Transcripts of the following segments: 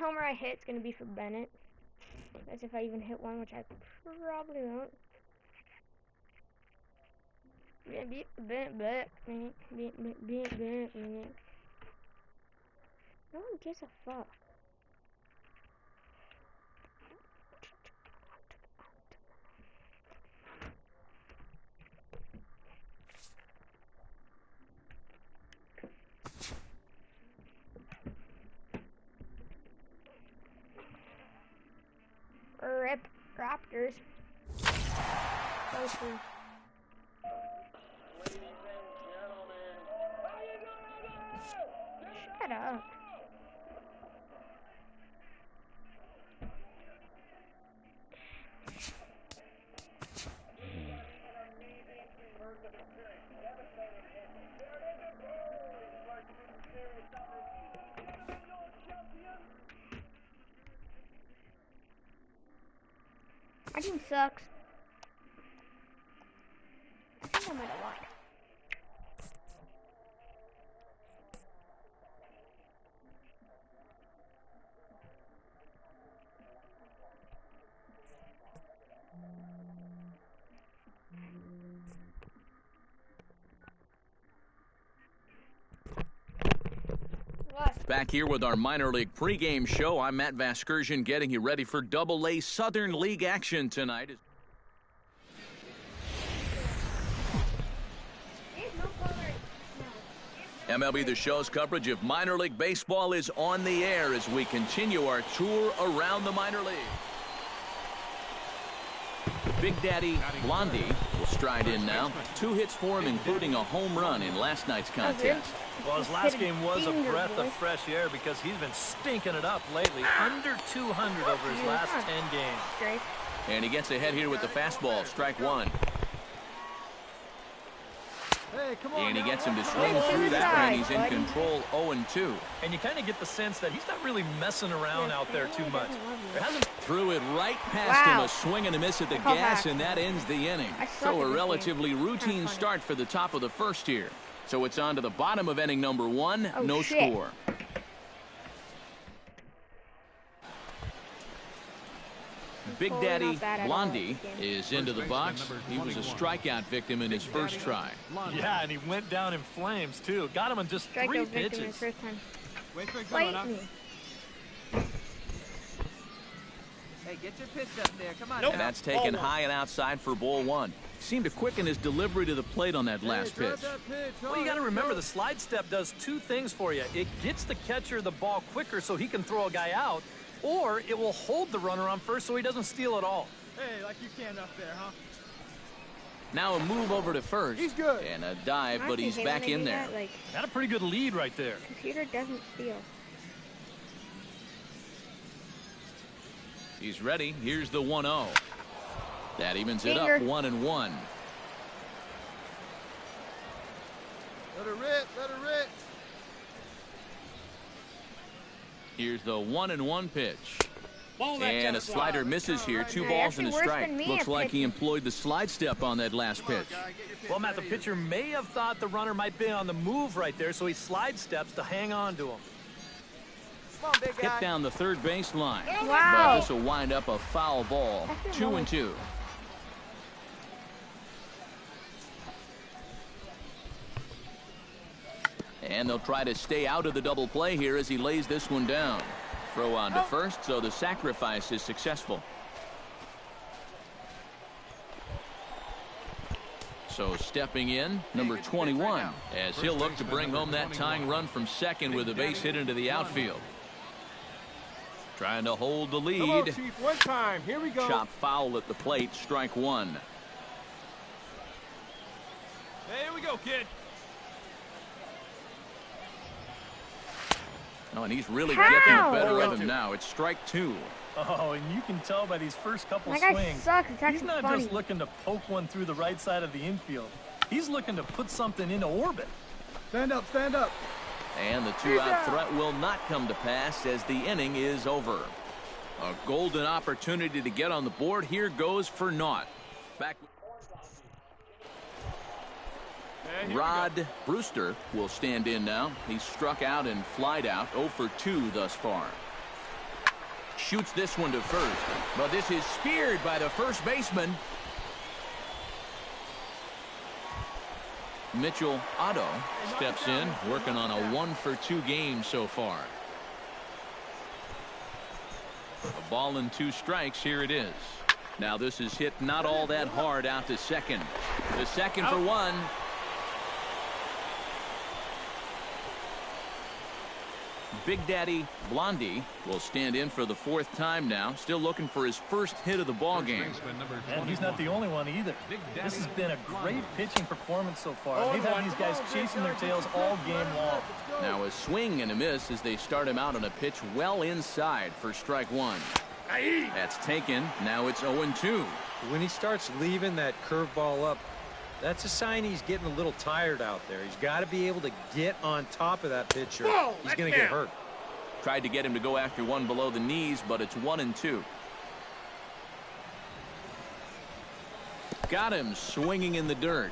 homer I hit is going to be for Bennett. That's if I even hit one, which I probably won't. No one gives a fuck. Rip Raptors. Closer. Shut up. My team sucks. I think I might have won. Back here with our minor league pregame show, I'm Matt Vasgersian getting you ready for Double-A Southern League action tonight. MLB The Show's coverage of minor league baseball is on the air as we continue our tour around the minor league. Big Daddy Blondie will stride in now. 2 hits for him, including a home run in last night's contest. Well, his last game was a breath of fresh air because he's been stinking it up lately. Under 200 over his last 10 games. And he gets ahead here with the fastball, strike 1. Hey, come on, and he gets him to swing through that, and he's in control 0-2. And you kind of get the sense that he's not really messing around out there too much. Threw it right past him, a swing and a miss at the gas, and that ends the inning. So a relatively routine start for the top of the first here. So it's on to the bottom of inning number 1, no score. Big Daddy Blondie is into the box. He was a strikeout victim in his first try. Yeah, and he went down in flames, too. Got him in just 3 pitches. Wait for me. Hey, get your pitch up there. Come on. And that's taken high and outside for ball 1. Seemed to quicken his delivery to the plate on that last pitch. Well, you got to remember the slide step does 2 things for you. It gets the catcher the ball quicker so he can throw a guy out, or it will hold the runner on first so he doesn't steal it all. Hey, like you can up there, huh? Now a move over to first. He's good. And a dive, but he's back in there. Got a pretty good lead right there. Computer doesn't steal. He's ready. Here's the 1-0. That evens it up 1-1. Let her rip. Let her rip. Here's the 1-1 pitch. And a slider misses here. 2 balls and a strike. Looks like he employed the slide step on that last pitch. Well, Matt, the pitcher may have thought the runner might be on the move right there, so he slide steps to hang on to him. Hit down the third base line. Wow. But this will wind up a foul ball. 2-2. And they'll try to stay out of the double play here as he lays this one down. Throw on to first, so the sacrifice is successful. So stepping in, number 21, as he'll look to bring home that tying run from second with a base hit into the outfield. Trying to hold the lead. Come on, Chief. One time. Here we go. Chop foul at the plate, strike 1. Hey, here we go, kid. Oh, and he's really getting the better of him now. It's strike 2. Oh, and you can tell by these first couple That guy swings, sucks. It's he's not just looking to poke one through the right side of the infield. He's looking to put something into orbit. Stand up, stand up. And the 2-out threat will not come to pass as the inning is over. A golden opportunity to get on the board here goes for naught. Back. Rod Brewster will stand in now. He's struck out and flied out 0 for 2 thus far. Shoots this one to first. But this is speared by the first baseman. Mitchell Otto steps in, working on a 1-for-2 game so far. A ball and 2 strikes. Here it is. Now this is hit not all that hard out to second. The second for 1. Big Daddy Blondie will stand in for the 4th time now, still looking for his first hit of the ball game. And he's not the only one either. This has been a great pitching performance so far. They've had these guys chasing their tails all game long. Now a swing and a miss as they start him out on a pitch well inside for strike 1. That's taken. Now it's 0-2. When he starts leaving that curveball up, that's a sign he's getting a little tired out there. He's got to be able to get on top of that pitcher. He's going to get hurt. Tried to get him to go after one below the knees, but it's 1-2. Got him swinging in the dirt.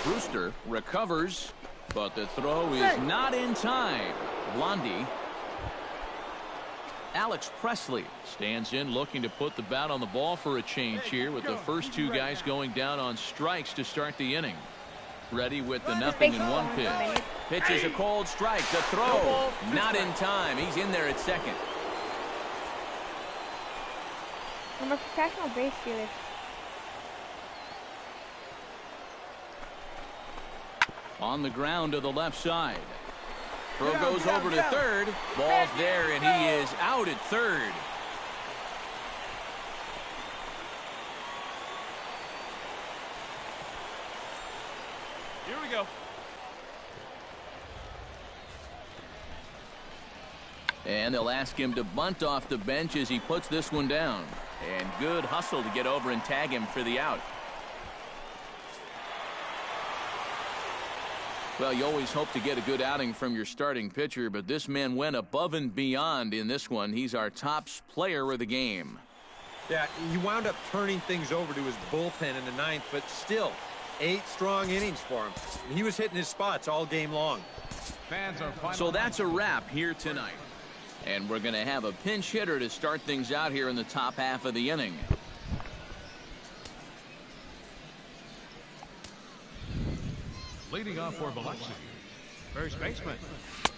Brewster recovers, but the throw is not in time. Blondie. Alex Presley stands in, looking to put the bat on the ball for a change here, with the first 2 guys going down on strikes to start the inning. Ready with the 0-1 pitch. Pitches a cold strike. The throw not in time. He's in there at second. I'm a professional base stealer. On the ground to the left side. Throw goes over to third. Ball's there, and he is out at third. Here we go. And they'll ask him to bunt off the bench as he puts this one down. And good hustle to get over and tag him for the out. Well, you always hope to get a good outing from your starting pitcher, but this man went above and beyond in this one. He's our top player of the game. Yeah, he wound up turning things over to his bullpen in the 9th, but still, 8 strong innings for him. He was hitting his spots all game long. So that's a wrap here tonight. And we're going to have a pinch hitter to start things out here in the top half of the inning. Leading off for Biloxi, first baseman,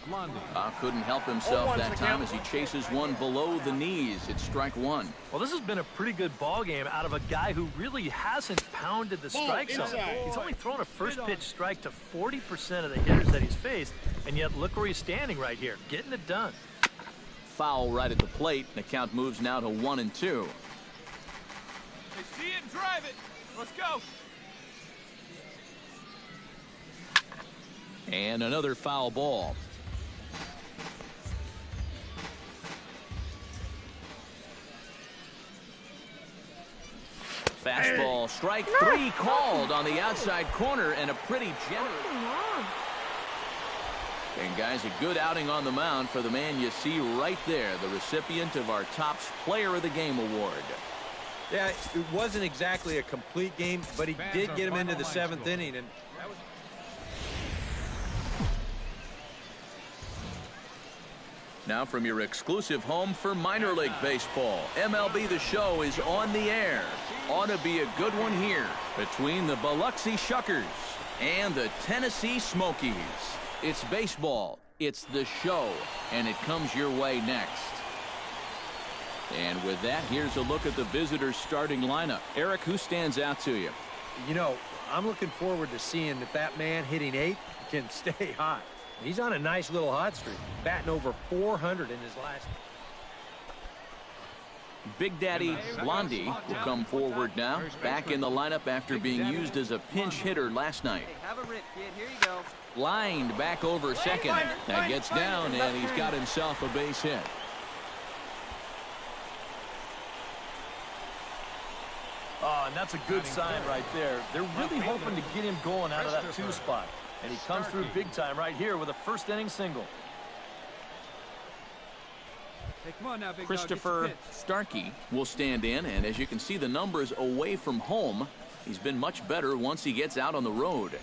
Blondie. Couldn't help himself that time as he chases one below the knees. It's strike 1. Well, this has been a pretty good ball game out of a guy who really hasn't pounded the strike zone. He's only thrown a first pitch strike to 40% of the hitters that he's faced, and yet look where he's standing right here, getting it done. Foul right at the plate. The count moves now to 1-2. They see it and drive it. Let's go. And another foul ball. Fastball, strike 3 called on the outside corner, and a pretty generous. And guys, a good outing on the mound for the man you see right there, the recipient of our top player of the game award. Yeah, it wasn't exactly a complete game, but he did get him into the 7th inning, and that was... Now from your exclusive home for minor league baseball, MLB The Show is on the air. Ought to be a good one here between the Biloxi Shuckers and the Tennessee Smokies. It's baseball, it's The Show, and it comes your way next. And with that, here's a look at the visitors' starting lineup. Eric, who stands out to you? You know, I'm looking forward to seeing if that man hitting 8 can stay hot. He's on a nice little hot streak, batting over 400 in his last. Big Daddy Blondie will come forward now, back in the lineup after being used as a pinch hitter last night. Hey, have a rip, kid. Here you go. Lined back over second. That gets down, and he's got himself a base hit. Oh, and that's a good sign right there. They're really hoping to get him going out of that 2 spot. And he comes through big time right here with a first inning single. Hey, come on now, big Christopher Starkey will stand in, and as you can see, the numbers away from home, he's been much better once he gets out on the road.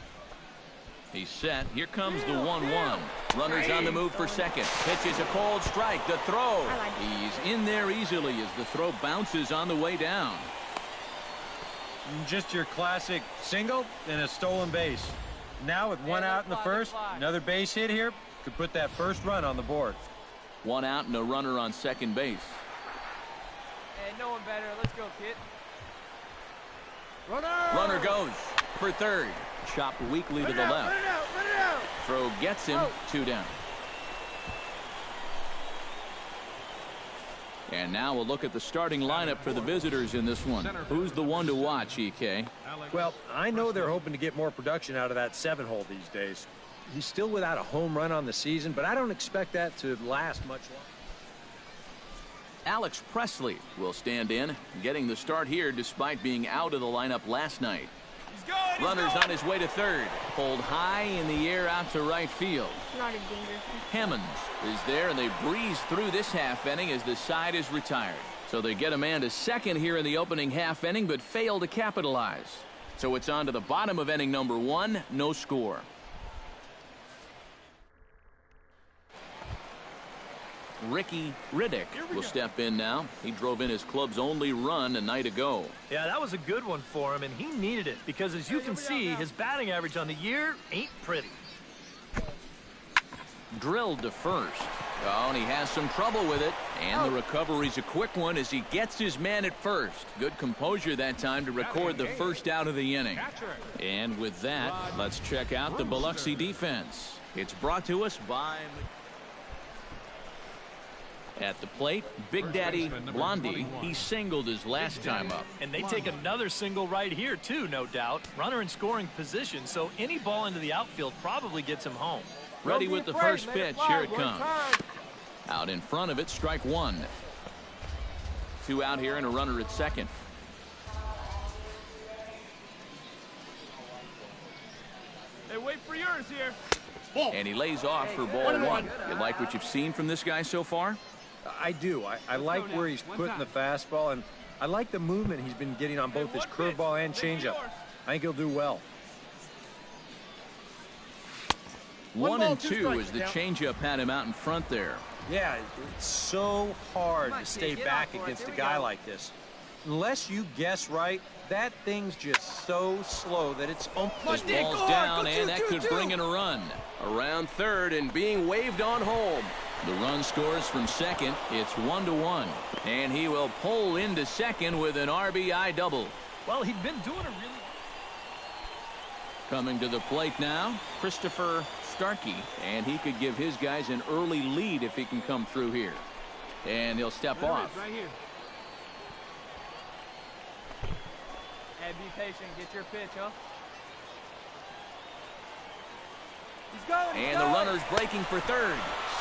He's set. Here comes the 1-1. Runners on the move for second. Pitches a cold strike. The throw. He's in there easily as the throw bounces on the way down. Just your classic single and a stolen base. Now with one out in the first, another base hit here could put that first run on the board. One out and a runner on second base. Hey, no one better. Let's go, kid. Runner goes for third. Chopped weakly to the left. Run it out. Throw gets him. 2 down. And now we'll look at the starting lineup for the visitors in this one. Who's the one to watch, EK? Well, I know they're hoping to get more production out of that 7-hole these days. He's still without a home run on the season, but I don't expect that to last much longer. Alex Presley will stand in, getting the start here despite being out of the lineup last night. Runners on his way to third. Pulled high in the air out to right field. Not a dangerous. Hammonds is there, and they breeze through this half inning as the side is retired. So they get a man to second here in the opening half inning, but fail to capitalize. So it's on to the bottom of inning number 1. No score. Ricky Riddick will step in now. He drove in his club's only run a night ago. Yeah, that was a good one for him, and he needed it because, as you can see, his batting average on the year ain't pretty. Drilled to first. Oh, and he has some trouble with it. And the recovery's a quick one as he gets his man at first. Good composure that time to record the first out of the inning. And with that, let's check out the Biloxi defense. It's brought to us by... At the plate, Big Daddy Blondie. He singled his last time up. And they take another single right here, too, no doubt. Runner in scoring position, so any ball into the outfield probably gets him home. Ready with the first pitch. Here it comes. Out in front of it, strike 1. 2 out here and a runner at second. Hey, wait for yours here. And he lays off for ball 1. You like what you've seen from this guy so far? I do. I like where he's putting the fastball, and I like the movement he's been getting on both his curveball and changeup. I think he'll do well. 1-2 as the changeup had him out in front there. Yeah, it's so hard to stay back against a guy like this. Unless you guess right, that thing's just so slow that it's... This ball's down, and that could bring in a run. Around third and being waved on home. The run scores from second. It's 1-1. And he will pull into second with an RBI double. Well, he'd been doing a really... Coming to the plate now, Christopher Starkey. And he could give his guys an early lead if he can come through here. And he'll step off. Right here. Hey, be patient. Get your pitch, huh? He's going. And the runner's breaking for third.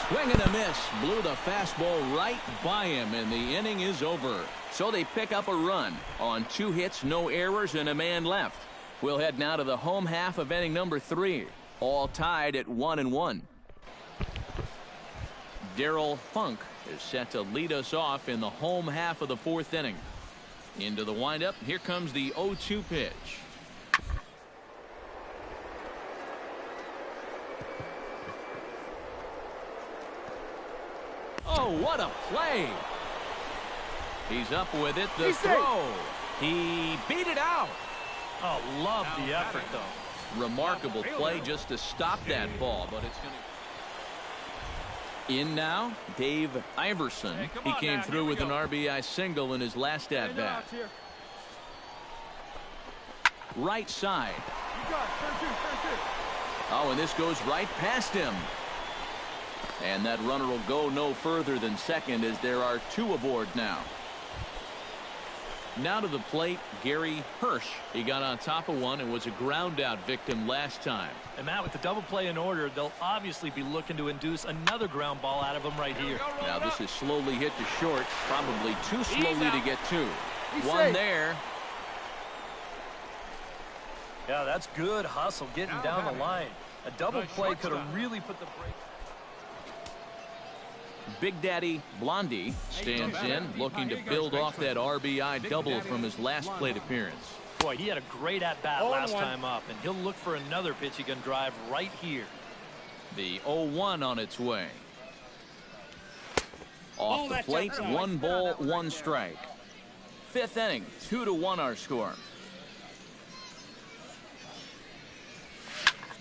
Swing and a miss. Blew the fastball right by him, and the inning is over. So they pick up a run on 2 hits, no errors, and a man left. We'll head now to the home half of inning number 3. All tied at 1-1. Darryl Funk is set to lead us off in the home half of the 4th inning. Into the windup. Here comes the 0-2 pitch. Oh, what a play. He's up with it. The throw. He beat it out. Oh, love the effort, though. Remarkable play just to stop that ball, but it's going to... In now, Dave Iverson. He came through with an RBI single in his last at-bat. Right side. Oh, and this goes right past him. And that runner will go no further than second as there are 2 aboard now. Now to the plate, Gary Hirsch. He got on top of one and was a ground out victim last time. And Matt, with the double play in order, they'll obviously be looking to induce another ground ball out of him right here. Now this is slowly hit to short, probably too slowly to get 2. One there. Yeah, that's good hustle getting down the line. A double play could have really put the brake. Big Daddy Blondie stands in, looking to build off that RBI double from his last plate appearance. Boy, he had a great at-bat last time up, and he'll look for another pitch he can drive right here. The 0-1 on its way. Off the plate, 1 ball, 1 strike. 5th inning, 2-1 our score.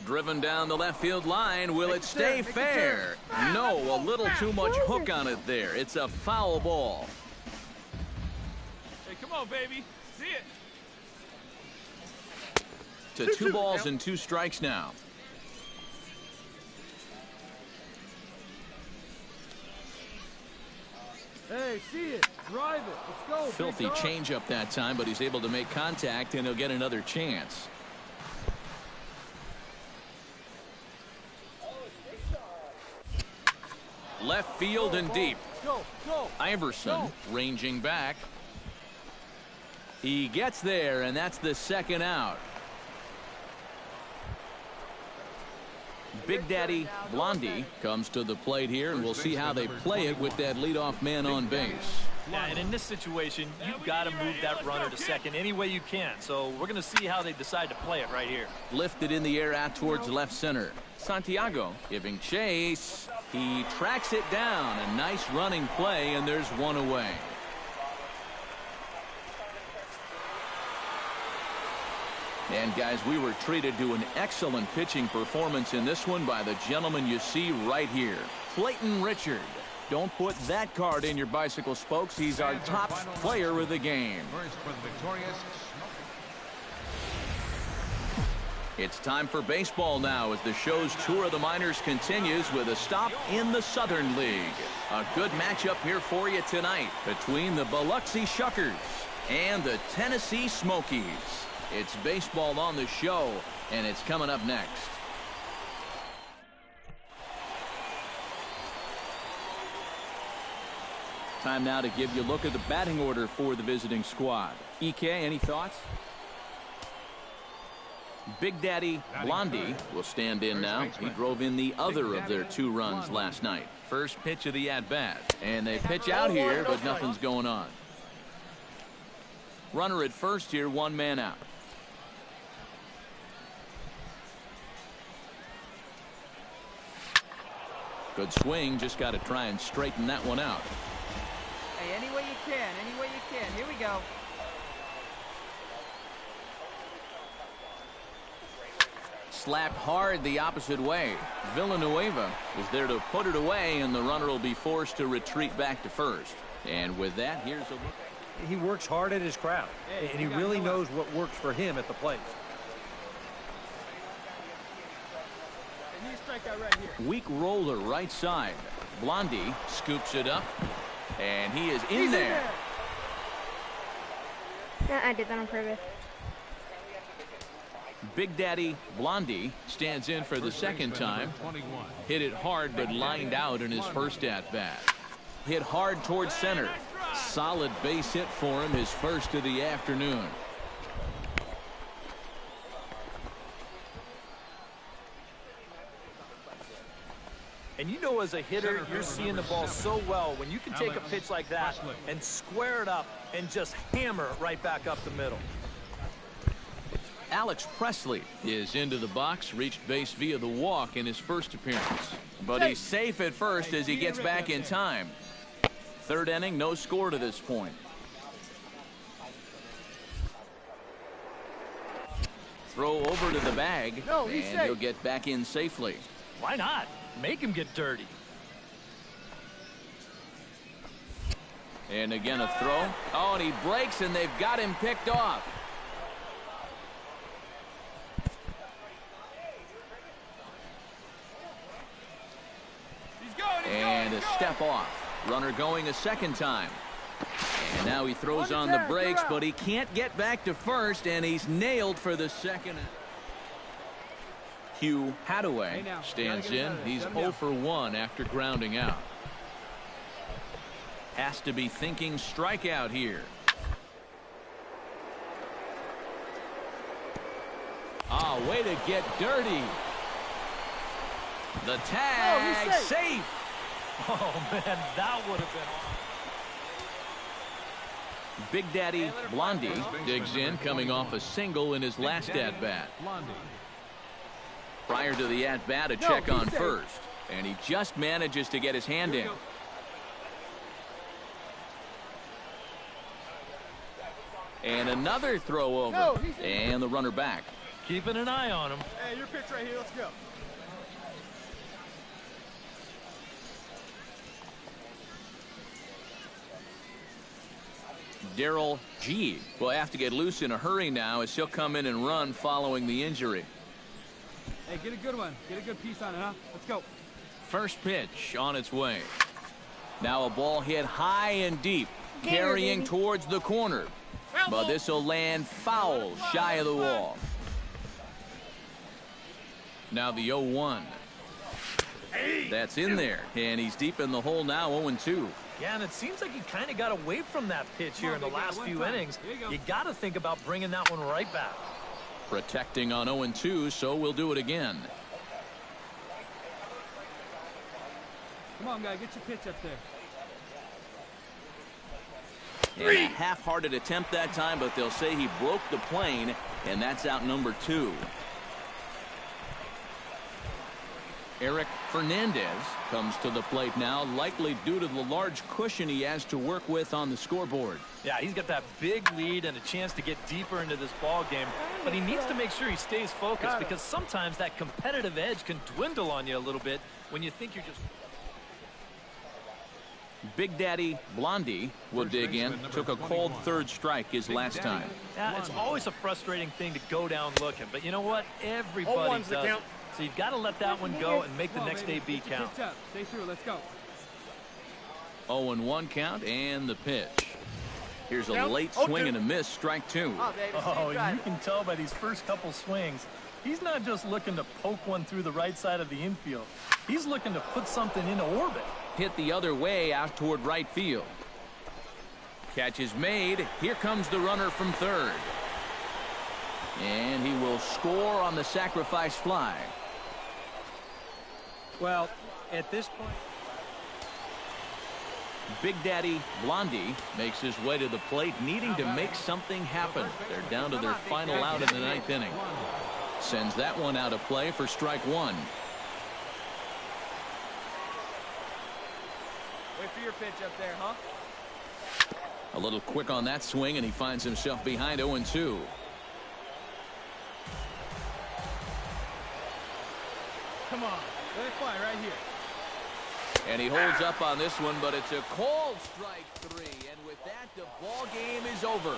Driven down the left field line. Will it stay fair? No, a little too much hook on it there. It's a foul ball. Hey, come on, baby. See it. To 2 balls and 2 strikes now. Hey, see it. Drive it. Let's go. Filthy changeup that time, but he's able to make contact, and he'll get another chance. Left field and deep. Iverson ranging back. He gets there, and that's the 2nd out. Big Daddy Blondie comes to the plate here, and we'll see how they play it with that leadoff man on base. Yeah, and in this situation, you've got to move that runner to second any way you can. So we're going to see how they decide to play it right here. Lifted in the air out towards left center. Santiago giving chase. He tracks it down. A nice running play, and there's 1 away. And guys, we were treated to an excellent pitching performance in this one by the gentleman you see right here, Clayton Richard. Don't put that card in your bicycle spokes. He's our top player of the game. It's time for baseball now as the show's tour of the minors continues with a stop in the Southern League. A good matchup here for you tonight between the Biloxi Shuckers and the Tennessee Smokies. It's baseball on the show, and it's coming up next. Time now to give you a look at the batting order for the visiting squad. EK, any thoughts? Big Daddy Blondie will stand in now. He drove in the other of their 2 runs last night. First pitch of the at-bat. And they pitch out here, but nothing's going on. Runner at first here, 1 man out. Good swing, just got to try and straighten that one out. Hey, any way you can, any way you can. Here we go. Slapped hard the opposite way. Villanueva is there to put it away, and the runner will be forced to retreat back to first. And with that, here's a look. He works hard at his craft, and he really knows what works for him at the plate. Right here. Weak roller right side. Blondie scoops it up, and he is in there. Yeah, I did that on purpose. Big Daddy Blondie stands in for the 2nd time. Hit it hard, but lined out in his first at-bat. Hit hard towards center. Solid base hit for him, his first of the afternoon. And you know, as a hitter, you're seeing the ball so well when you can take a pitch like that and square it up and just hammer it right back up the middle. Alex Presley is into the box, reached base via the walk in his first appearance. But he's safe at first as he gets back in time. 3rd inning, no score to this point. Throw over to the bag, and he'll get back in safely. Why not? Make him get dirty. And again a throw. Oh, and he breaks, and they've got him picked off. And a step off. Runner going a 2nd time. And now he throws on the brakes, but he can't get back to first, and he's nailed for the 2nd. Hugh Hadaway stands in. He's 0 for 1 after grounding out. Has to be thinking strikeout here. Ah, way to get dirty. The tag, safe. Oh, man, that would have been Big Daddy Blondie digs in, coming off a single in his last at-bat. Prior to the at-bat, a check on first, and he just manages to get his hand in. And another throw over, and the runner back. Keeping an eye on him. Hey, your pitch right here. Let's go. Darryl G will have to get loose in a hurry now as he'll come in and run following the injury. Hey, get a good one. Get a good piece on it, huh? Let's go. First pitch on its way. Now a ball hit high and deep, carrying towards the corner. But this will land foul shy of the wall. Now the 0-1. That's in there, and he's deep in the hole now, 0-2. Yeah, and it seems like he kind of got away from that pitch here in the last few innings. You got to think about bringing that one right back. Protecting on 0-2, so we'll do it again. Come on, guy. Get your pitch up there. And a half-hearted attempt that time, but they'll say he broke the plane, and that's out number 2. Eric Fernandez comes to the plate now, likely due to the large cushion he has to work with on the scoreboard. Yeah, he's got that big lead and a chance to get deeper into this ball game, but he needs to make sure he stays focused because sometimes that competitive edge can dwindle on you a little bit when you think you're just... Big Daddy Blondie will dig in. Took a called third strike his last time. Yeah, it's always a frustrating thing to go down looking, but you know what? Everybody does it. So you've got to let that one go and make the next AB count. Stay through. Let's go. 0-1 count and the pitch. Here's a late swing and a miss, strike 2. Oh, you can tell by these first couple swings, he's not just looking to poke one through the right side of the infield. He's looking to put something into orbit. Hit the other way out toward right field. Catch is made. Here comes the runner from third. And he will score on the sacrifice fly. Well, at this point, Big Daddy Blondie makes his way to the plate, needing to make something happen. They're down to their final out in the 9th inning. Sends that one out of play for strike 1. Wait for your pitch up there, huh? A little quick on that swing, and he finds himself behind 0-2. Come on. Let it fly right here. And he holds up on this one, but it's a called strike 3. And with that, the ball game is over.